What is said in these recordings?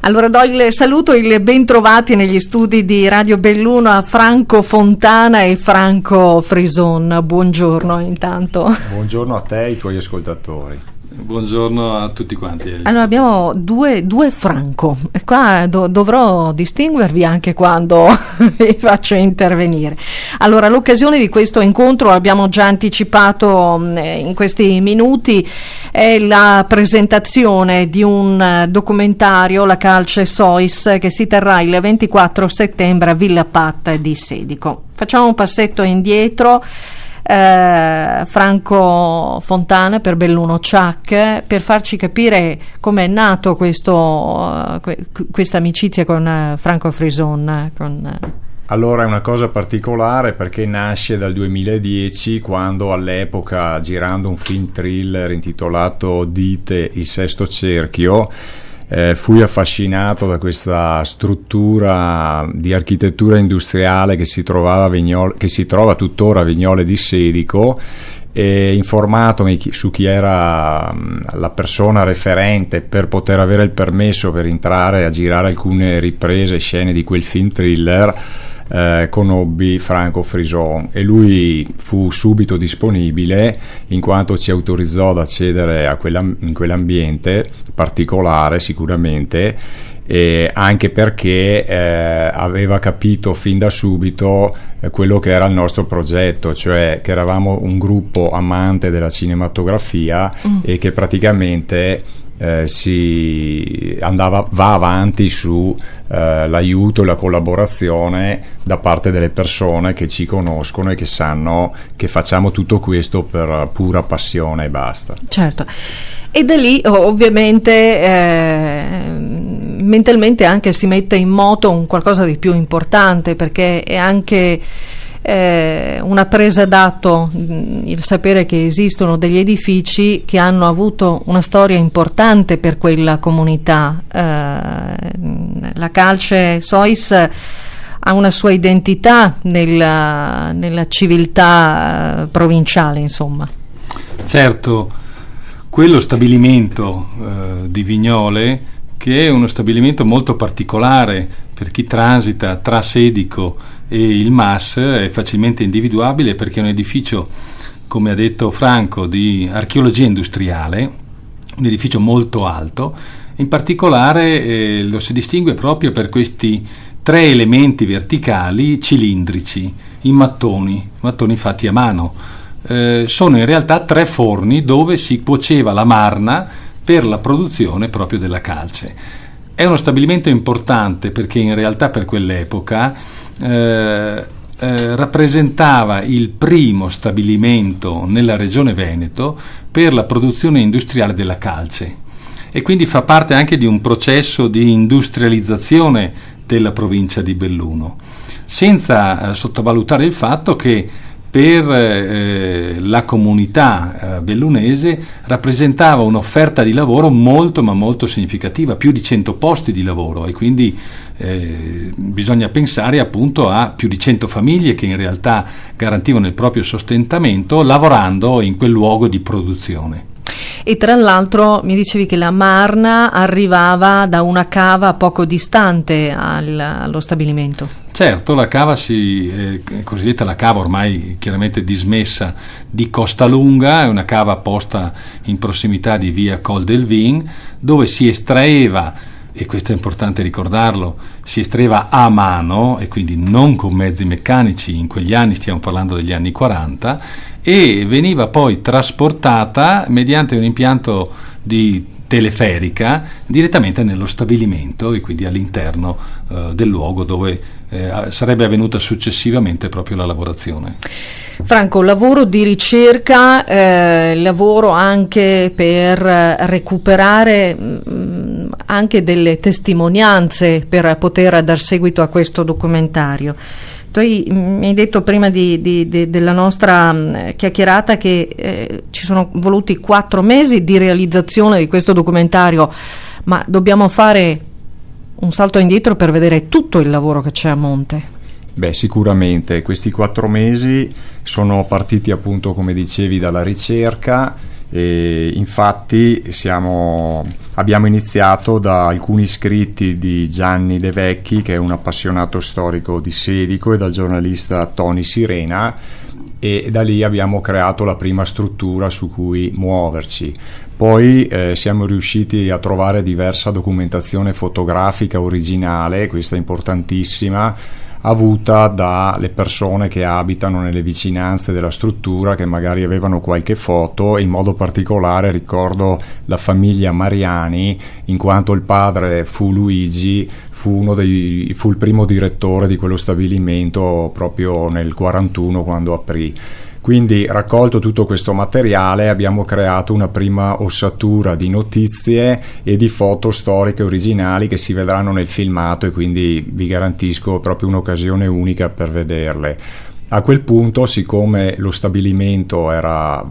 Allora do il saluto, il ben trovati negli studi di Radio Belluno a Franco Fontana e Franco Frison. Buongiorno intanto. Buongiorno a te e ai tuoi ascoltatori. Buongiorno a tutti quanti. Allora abbiamo due Franco e qua dovrò distinguervi anche quando vi faccio intervenire. Allora, l'occasione di questo incontro, l'abbiamo già anticipato in questi minuti, è la presentazione di un documentario, La Calce Sois, che si terrà il 24 settembre a Villa Pat di Sedico. Facciamo un passetto indietro. Franco Fontana per Belluno Ciak, per farci capire come è nato questa amicizia con Franco Frison. Allora, è una cosa particolare perché nasce dal 2010, quando all'epoca, girando un film thriller intitolato Dite, il sesto cerchio, fui affascinato da questa struttura di architettura industriale che si trova tuttora a Vignole di Sedico, e informatomi su chi era la persona referente per poter avere il permesso per entrare a girare alcune riprese, scene di quel film thriller. Conobbi Franco Frison e lui fu subito disponibile, in quanto ci autorizzò ad accedere in quell'ambiente particolare sicuramente, e anche perché aveva capito fin da subito quello che era il nostro progetto, cioè che eravamo un gruppo amante della cinematografia e che praticamente va avanti su l'aiuto e la collaborazione da parte delle persone che ci conoscono e che sanno che facciamo tutto questo per pura passione e basta. Certo, e da lì ovviamente mentalmente anche si mette in moto un qualcosa di più importante, perché è anche una presa d'atto il sapere che esistono degli edifici che hanno avuto una storia importante per quella comunità. La Calce Sois ha una sua identità nella civiltà provinciale, insomma. Certo, quello stabilimento di Vignole, che è uno stabilimento molto particolare per chi transita tra Sedico e il MAS, è facilmente individuabile perché è un edificio, come ha detto Franco, di archeologia industriale, un edificio molto alto. In particolare lo si distingue proprio per questi tre elementi verticali cilindrici in mattoni fatti a mano. Sono in realtà tre forni dove si cuoceva la marna per la produzione proprio della calce. È uno stabilimento importante perché in realtà per quell'epoca rappresentava il primo stabilimento nella regione Veneto per la produzione industriale della calce, e quindi fa parte anche di un processo di industrializzazione della provincia di Belluno, senza sottovalutare il fatto che per la comunità bellunese rappresentava un'offerta di lavoro molto ma molto significativa, più di 100 posti di lavoro, e quindi bisogna pensare appunto a più di 100 famiglie che in realtà garantivano il proprio sostentamento lavorando in quel luogo di produzione. E tra l'altro mi dicevi che la marna arrivava da una cava poco distante allo stabilimento. Certo, la cava cosiddetta la cava ormai chiaramente dismessa di Costalunga, è una cava posta in prossimità di via Col del Vin, dove si estraeva, e questo è importante ricordarlo, si estraeva a mano e quindi non con mezzi meccanici. In quegli anni, stiamo parlando degli anni 40, e veniva poi trasportata mediante un impianto di teleferica direttamente nello stabilimento e quindi all'interno del luogo dove sarebbe avvenuta successivamente proprio la lavorazione. Franco, lavoro di ricerca, lavoro anche per recuperare anche delle testimonianze per poter dar seguito a questo documentario. Tu mi hai detto prima della nostra chiacchierata che ci sono voluti 4 mesi di realizzazione di questo documentario, ma dobbiamo fare un salto indietro per vedere tutto il lavoro che c'è a monte. Beh, sicuramente questi 4 mesi sono partiti, appunto, come dicevi, dalla ricerca, E infatti abbiamo iniziato da alcuni scritti di Gianni De Vecchi, che è un appassionato storico di Sedico, e dal giornalista Tony Sirena, e da lì abbiamo creato la prima struttura su cui muoverci. Poi siamo riusciti a trovare diversa documentazione fotografica originale, questa è importantissima, avuta dalle persone che abitano nelle vicinanze della struttura, che magari avevano qualche foto. In modo particolare ricordo la famiglia Mariani, in quanto il padre fu Luigi, fu il primo direttore di quello stabilimento proprio nel 41 quando aprì. Quindi, raccolto tutto questo materiale, abbiamo creato una prima ossatura di notizie e di foto storiche originali che si vedranno nel filmato, e quindi vi garantisco proprio un'occasione unica per vederle. A quel punto, siccome lo stabilimento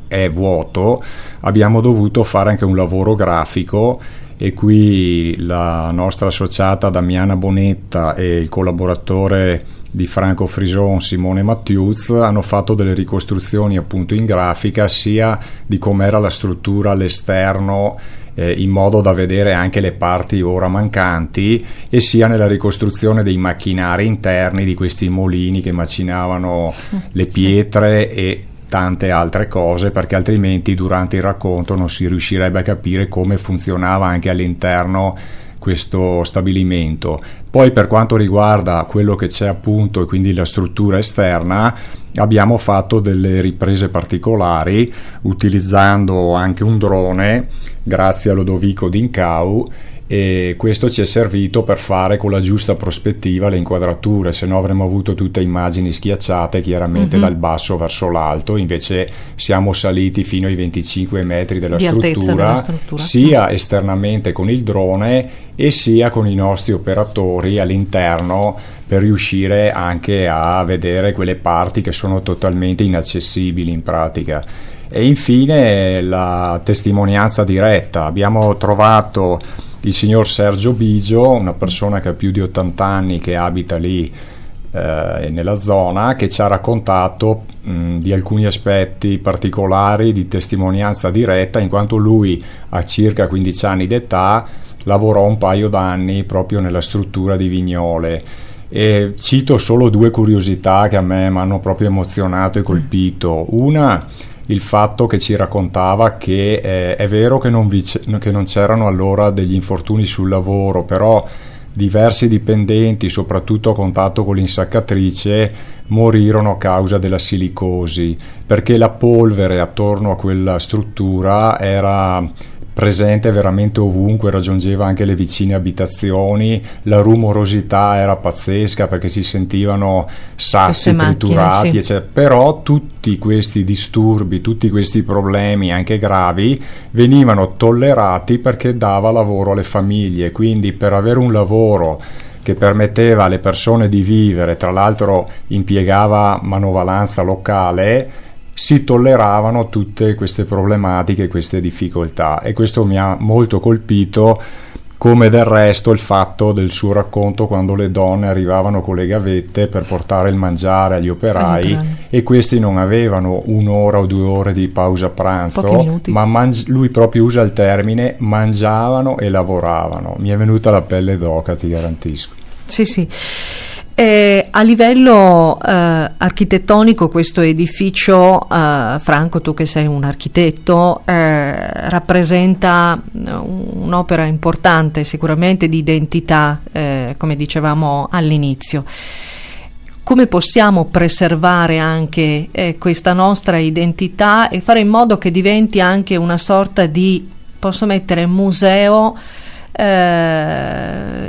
è vuoto, abbiamo dovuto fare anche un lavoro grafico, e qui la nostra associata Damiana Bonetta e il collaboratore di Franco Frison, Simone Mattiuz, hanno fatto delle ricostruzioni appunto in grafica, sia di com'era la struttura all'esterno, in modo da vedere anche le parti ora mancanti, e sia nella ricostruzione dei macchinari interni di questi molini che macinavano le pietre e tante altre cose, perché altrimenti durante il racconto non si riuscirebbe a capire come funzionava anche all'interno questo stabilimento. Poi, per quanto riguarda quello che c'è appunto, e quindi la struttura esterna, abbiamo fatto delle riprese particolari utilizzando anche un drone grazie a Lodovico Dincau, e questo ci è servito per fare con la giusta prospettiva le inquadrature, se no avremmo avuto tutte immagini schiacciate chiaramente dal basso verso l'alto. Invece siamo saliti fino ai 25 metri della struttura, sia esternamente con il drone e sia con i nostri operatori all'interno, per riuscire anche a vedere quelle parti che sono totalmente inaccessibili in pratica. E infine la testimonianza diretta. Abbiamo trovato il signor Sergio Bigio, una persona che ha più di 80 anni, che abita lì nella zona, che ci ha raccontato di alcuni aspetti particolari di testimonianza diretta, in quanto lui a circa 15 anni d'età lavorò un paio d'anni proprio nella struttura di Vignole. E cito solo due curiosità che a me mi hanno proprio emozionato e colpito. Una, il fatto che ci raccontava che è vero che non c'erano allora degli infortuni sul lavoro, però diversi dipendenti, soprattutto a contatto con l'insaccatrice, morirono a causa della silicosi, perché la polvere attorno a quella struttura era presente veramente ovunque, raggiungeva anche le vicine abitazioni, la rumorosità era pazzesca perché si sentivano sassi triturati, sì. Però tutti questi disturbi, tutti questi problemi anche gravi venivano tollerati perché dava lavoro alle famiglie. Quindi, per avere un lavoro che permetteva alle persone di vivere, tra l'altro impiegava manovalanza locale, si tolleravano tutte queste problematiche, queste difficoltà. E questo mi ha molto colpito, come del resto il fatto del suo racconto quando le donne arrivavano con le gavette per portare il mangiare agli operai, e questi non avevano 1 ora o 2 ore di pausa pranzo, ma lui proprio usa il termine mangiavano e lavoravano. Mi è venuta la pelle d'oca, ti garantisco. Sì, sì. A livello architettonico, questo edificio, Franco, tu che sei un architetto, rappresenta un'opera importante sicuramente di identità, come dicevamo all'inizio. Come possiamo preservare anche questa nostra identità e fare in modo che diventi anche una sorta di, posso mettere, museo,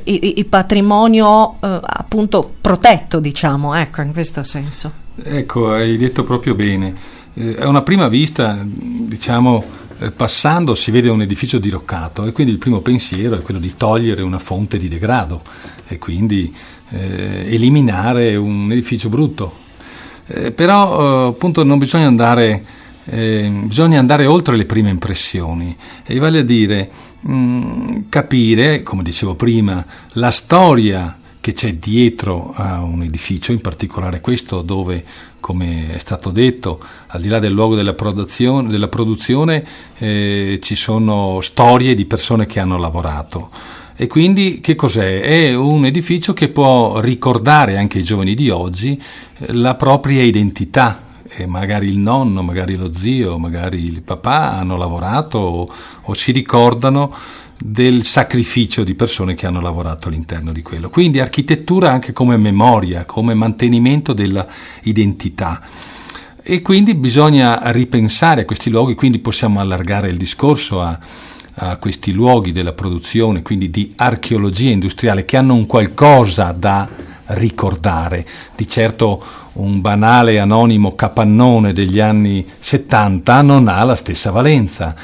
il patrimonio appunto protetto, diciamo, ecco, in questo senso. Ecco, hai detto proprio bene. A una prima vista, diciamo, passando si vede un edificio diroccato, e quindi il primo pensiero è quello di togliere una fonte di degrado e quindi eliminare un edificio brutto. Però appunto non bisogna andare oltre le prime impressioni, e vale a dire capire, come dicevo prima, la storia che c'è dietro a un edificio, in particolare questo dove, come è stato detto, al di là del luogo della produzione ci sono storie di persone che hanno lavorato. E quindi che cos'è? È un edificio che può ricordare anche ai giovani di oggi la propria identità. E magari il nonno, magari lo zio, magari il papà hanno lavorato o si ricordano del sacrificio di persone che hanno lavorato all'interno di quello. Quindi architettura anche come memoria, come mantenimento della identità. E quindi bisogna ripensare a questi luoghi, quindi possiamo allargare il discorso a questi luoghi della produzione, quindi di archeologia industriale, che hanno un qualcosa da ricordare. Di certo un banale anonimo capannone degli anni 70 non ha la stessa valenza,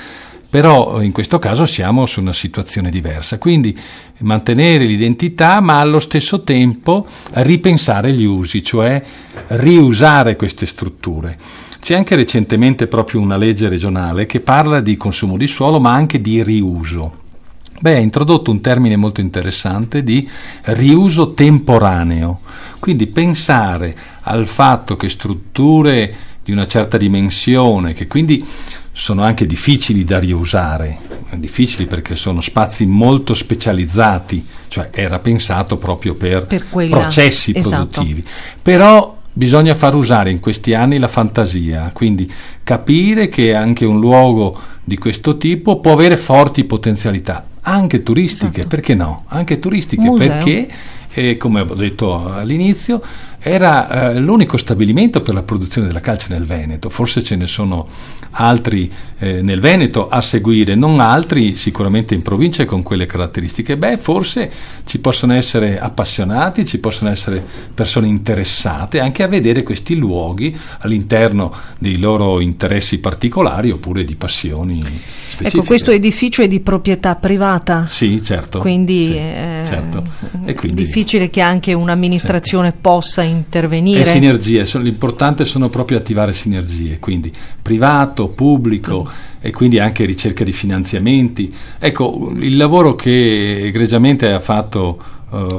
però in questo caso siamo su una situazione diversa, quindi mantenere l'identità ma allo stesso tempo ripensare gli usi, cioè riusare queste strutture. C'è anche recentemente proprio una legge regionale che parla di consumo di suolo ma anche di riuso. Ha introdotto un termine molto interessante di riuso temporaneo, quindi pensare al fatto che strutture di una certa dimensione, che quindi sono anche difficili da riusare, difficili perché sono spazi molto specializzati, cioè era pensato proprio per processi produttivi, però bisogna far usare in questi anni la fantasia, quindi capire che anche un luogo di questo tipo può avere forti potenzialità, anche turistiche, perché no? Anche turistiche, museo. Perché, come avevo detto all'inizio, era l'unico stabilimento per la produzione della calce nel Veneto. Forse ce ne sono altri nel Veneto a seguire, non altri sicuramente in provincia con quelle caratteristiche. Forse ci possono essere appassionati, ci possono essere persone interessate anche a vedere questi luoghi all'interno dei loro interessi particolari oppure di passioni specifiche. Ecco, questo edificio è di proprietà privata? Sì, certo. Quindi, sì, certo. E quindi difficile che anche un'amministrazione possa intervenire. E sinergie, l'importante sono proprio attivare sinergie, quindi privato, pubblico e quindi anche ricerca di finanziamenti. Ecco, il lavoro che egregiamente ha fatto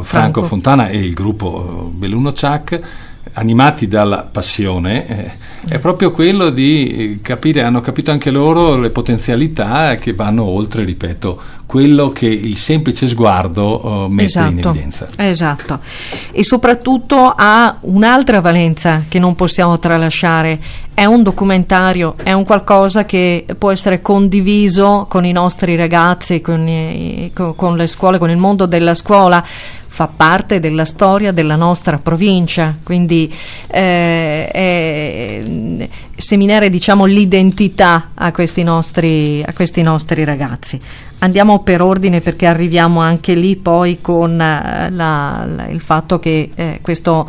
Franco Fontana e il gruppo Belluno Ciak, animati dalla passione, è proprio quello di capire, hanno capito anche loro le potenzialità che vanno oltre, ripeto, quello che il semplice sguardo mette in evidenza. Esatto, e soprattutto ha un'altra valenza che non possiamo tralasciare, è un documentario, è un qualcosa che può essere condiviso con i nostri ragazzi, con le scuole, con il mondo della scuola. Fa parte della storia della nostra provincia, quindi seminare, diciamo, l'identità a questi nostri ragazzi. Andiamo per ordine perché arriviamo anche lì poi con il fatto che questo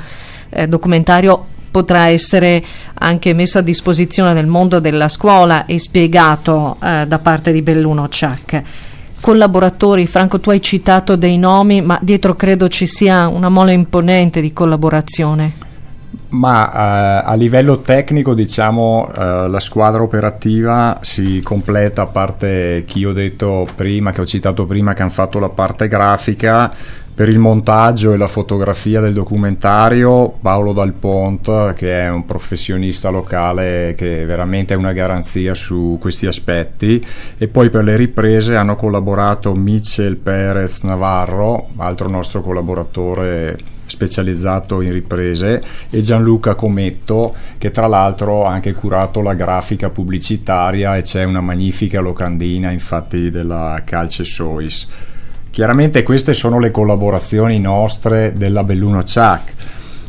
documentario potrà essere anche messo a disposizione del mondo della scuola e spiegato da parte di Belluno Ciak. Collaboratori, Franco, tu hai citato dei nomi, ma dietro credo ci sia una mole imponente di collaborazione. Ma a livello tecnico, diciamo, la squadra operativa si completa, a parte chi ho detto prima, che ho citato prima, che hanno fatto la parte grafica. Per il montaggio e la fotografia del documentario, Paolo Dal Pont, che è un professionista locale che veramente è una garanzia su questi aspetti, e poi per le riprese hanno collaborato Michel Perez Navarro, altro nostro collaboratore specializzato in riprese, e Gianluca Cometto, che tra l'altro ha anche curato la grafica pubblicitaria, e c'è una magnifica locandina infatti della Calce Sois. Chiaramente queste sono le collaborazioni nostre della Belluno Ciak,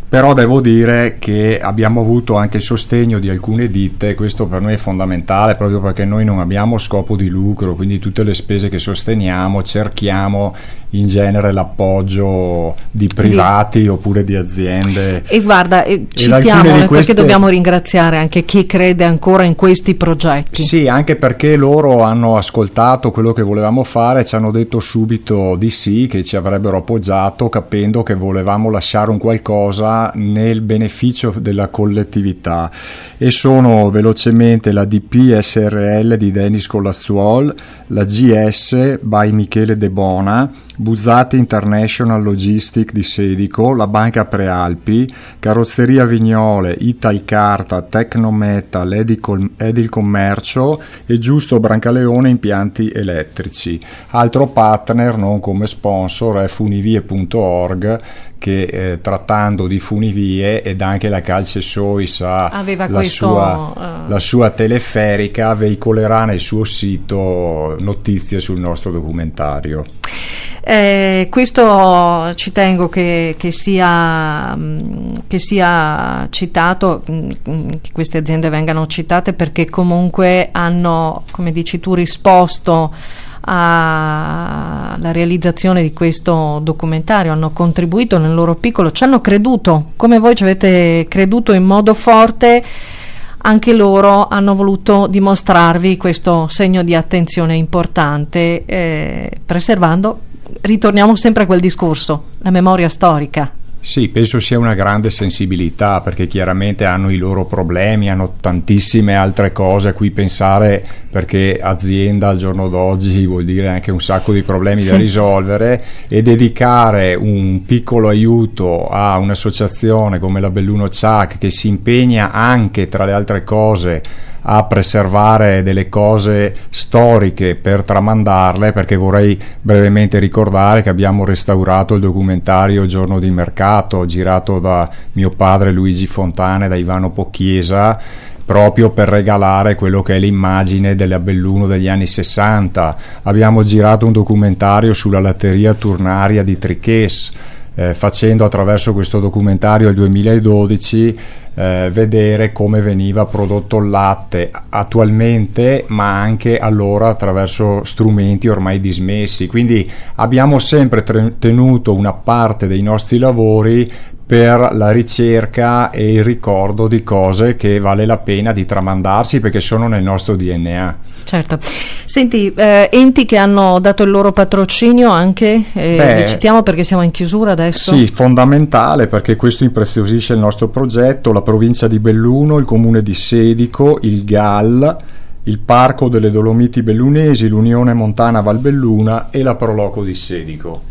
però devo dire che abbiamo avuto anche il sostegno di alcune ditte. Questo per noi è fondamentale, proprio perché noi non abbiamo scopo di lucro, quindi tutte le spese che sosteniamo cerchiamo in genere l'appoggio di privati oppure di aziende. E guarda, citiamole perché dobbiamo ringraziare anche chi crede ancora in questi progetti. Sì, anche perché loro hanno ascoltato quello che volevamo fare, ci hanno detto subito di sì, che ci avrebbero appoggiato, capendo che volevamo lasciare un qualcosa nel beneficio della collettività. E sono velocemente la DP SRL di Denis Colazzuol, la GS by Michele De Bona, Buzzati International Logistic di Sedico, la Banca Prealpi, Carrozzeria Vignole, Italcarta, Tecnometal, Edilcommercio e Giusto Brancaleone Impianti Elettrici. Altro partner non come sponsor è funivie.org, che trattando di funivie, ed anche la Calce Suis aveva la sua teleferica, veicolerà nel suo sito notizie sul nostro documentario. Questo ci tengo che sia citato, che queste aziende vengano citate, perché comunque hanno, come dici tu, risposto alla realizzazione di questo documentario, hanno contribuito nel loro piccolo, ci hanno creduto come voi ci avete creduto in modo forte. Anche loro hanno voluto dimostrarvi questo segno di attenzione importante, preservando, ritorniamo sempre a quel discorso, la memoria storica. Sì, penso sia una grande sensibilità, perché chiaramente hanno i loro problemi, hanno tantissime altre cose a cui pensare, perché azienda al giorno d'oggi vuol dire anche un sacco di problemi da risolvere, e dedicare un piccolo aiuto a un'associazione come la Belluno Ciak, che si impegna anche, tra le altre cose, a preservare delle cose storiche per tramandarle, perché vorrei brevemente ricordare che abbiamo restaurato il documentario Giorno di Mercato, girato da mio padre Luigi Fontana e da Ivano Pocchiesa, proprio per regalare quello che è l'immagine della Belluno degli anni 60. Abbiamo girato un documentario sulla latteria turnaria di Triches, facendo attraverso questo documentario del 2012 vedere come veniva prodotto il latte attualmente, ma anche allora attraverso strumenti ormai dismessi. Quindi abbiamo sempre tenuto una parte dei nostri lavori per la ricerca e il ricordo di cose che vale la pena di tramandarsi, perché sono nel nostro DNA. Certo. Senti, enti che hanno dato il loro patrocinio anche, li citiamo perché siamo in chiusura adesso. Sì, fondamentale, perché questo impreziosisce il nostro progetto: la provincia di Belluno, il comune di Sedico, il GAL, il Parco delle Dolomiti Bellunesi, l'Unione Montana Valbelluna e la Proloco di Sedico.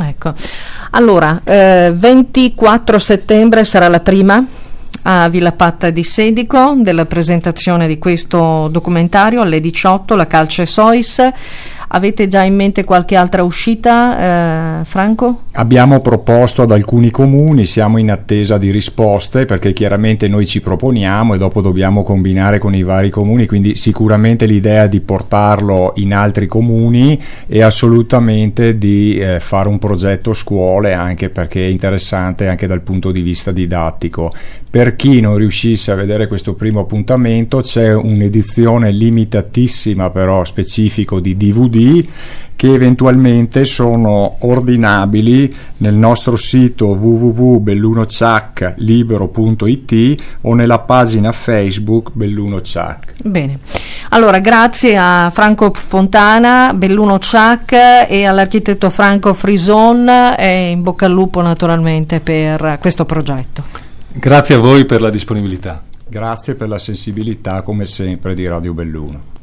Ecco, allora 24 settembre sarà la prima a Villa Patta di Sedico della presentazione di questo documentario alle 18, la Calce Suis. Avete già in mente qualche altra uscita, Franco? Abbiamo proposto ad alcuni comuni, siamo in attesa di risposte, perché chiaramente noi ci proponiamo e dopo dobbiamo combinare con i vari comuni, quindi sicuramente l'idea di portarlo in altri comuni e assolutamente di fare un progetto scuole, anche perché è interessante anche dal punto di vista didattico. Per chi non riuscisse a vedere questo primo appuntamento, c'è un'edizione limitatissima però specifico di DVD che eventualmente sono ordinabili nel nostro sito www.bellunociaklibero.it o nella pagina Facebook Belluno Ciak. Bene, allora grazie a Franco Fontana, Belluno Ciak, e all'architetto Franco Frison, e in bocca al lupo naturalmente per questo progetto. Grazie a voi per la disponibilità. Grazie per la sensibilità come sempre di Radio Belluno.